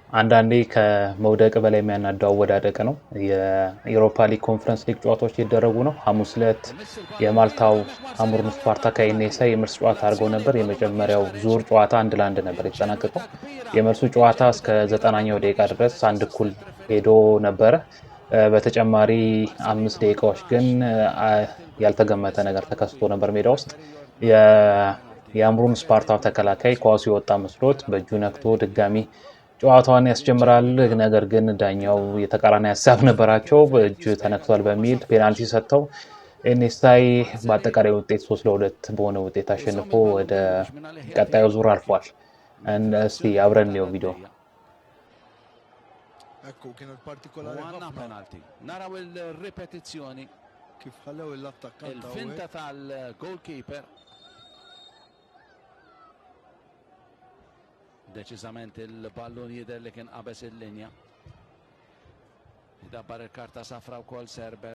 አንዳንዴ ከመውደቅ በላይ የሚያናዳው አወዳደቅ ነው። የኢሮፓ ሊግ ኮንፈረንስ ሊግ ጨዋታዎች ሊደረጉ ነው። ሐሙስ ዕለት የማልታው አሙርን ስፓርታ ከኢኔሳ የመልስ ጨዋታ አድርገው ነበር። የመጀመሪያው ዙር ጨዋታ 1-1 ነበር የተጠናቀቀው። የመልሱ ጨዋታ እስከ 90ኛው ደቂቃ ድረስ አንድ እኩል ሄዶ ነበረ። በተጨማሪ 5 ደቂቃዎች ግን ያልተገመተ ነገር ተከስቶ ነበር ሜዳ ውስጥ። የአምሩን ስፓርታው ተከላካይ ኳሱ የወጣ መስሎት በእጁ ነክቶ ድጋሚ ጨዋታዋን ያስጀምራል። ነገር ግን ዳኛው የተቃራኒ ሀሳብ ነበራቸው። በእጅ ተነክቷል በሚል ፔናልቲ ሰጥተው ኤኔስታይ በአጠቃላይ ውጤት 3-2 በሆነ ውጤት አሸንፎ ወደ ቀጣዩ ዙር አልፏል። እስቲ አብረን ነው ቪዲዮ Ecco che nel particolare penalty. Naraw il-ripetizzjoni kif ħallew l-attaccant il-finta tal-goalkeeper. Deċiżament il-ballun jidher li kien qabeż il-linja. Idabbar il-karta safra wkoll Serber.